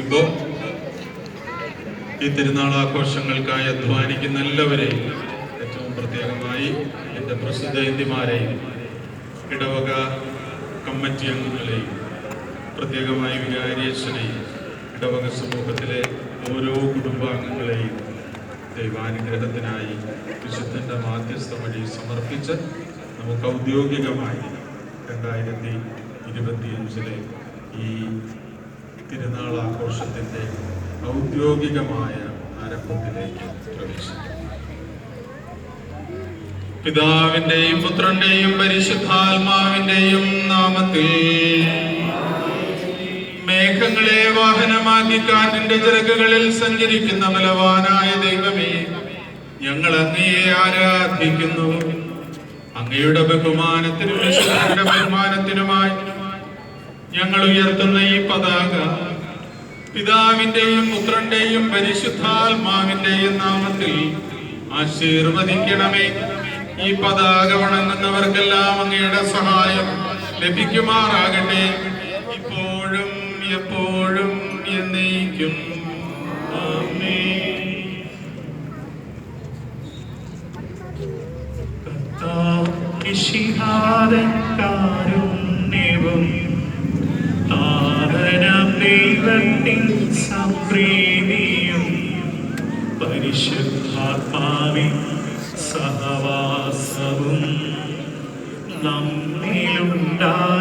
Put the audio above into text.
സമർപ്പിക്കുമ്പോൾ ഈ തിരുനാൾ ആഘോഷങ്ങൾക്കായി അധ്വാനിക്കുന്ന എല്ലാവരെയും, ഏറ്റവും പ്രത്യേകമായി എൻ്റെ പ്രസിദ്ധേന്തിമാരെയും ഇടവക കമ്മിറ്റി അംഗങ്ങളെയും പ്രത്യേകമായി വികാരിയച്ഛനെയും ഇടവക സമൂഹത്തിലെ ഓരോ കുടുംബാംഗങ്ങളെയും ദൈവാനുഗ്രഹത്തിനായി വിശുദ്ധൻ്റെ മാധ്യസ്ഥ വഴി സമർപ്പിച്ച് നമുക്ക് ഔദ്യോഗികമായി 2025 ഈ തിരുനാൾ ആഘോഷത്തിൻ്റെ ഔദ്യോഗികമായ ആരംഭത്തിലേക്ക് പ്രവേശിക്കും. പിതാവിന്റെയും പുത്രന്റെയും പരിശുദ്ധാത്മാവിന്റെയും നാമത്തിൽ. മേഘങ്ങളെ വാഹനമാക്കി കാറ്റിന്റെ ചിറകുകളിൽ സഞ്ചരിക്കുന്ന ബലവാനായ ദൈവമേ, ഞങ്ങൾ അങ്ങയെ ആരാധിക്കുന്നു. അങ്ങയുടെ ബഹുമാനത്തിനും വിശുദ്ധരുടെ ബഹുമാനത്തിനുമായി ഞങ്ങൾ ഉയർത്തുന്ന ഈ പതാക പിതാവിന്റെയും പുത്രന്റെയും പരിശുദ്ധാത്മാവിന്റെയും നാമത്തിൽ ആശീർവദിക്കണമേ. ഈ പതാക വണങ്ങുന്നവർക്കെല്ലാം അങ്ങയുടെ സഹായം ലഭിക്കുമാറാകട്ടെ, ഇപ്പോഴും എപ്പോഴും എന്നേക്കും. ആമേൻ. കാരുണ്യവും താതനാം ദൈവത്തിൻ സംപ്രീതിയും പരിശുദ്ധാത്മാവിൻ സഹവാസവും നമ്മിലുണ്ടാകട്ടെ.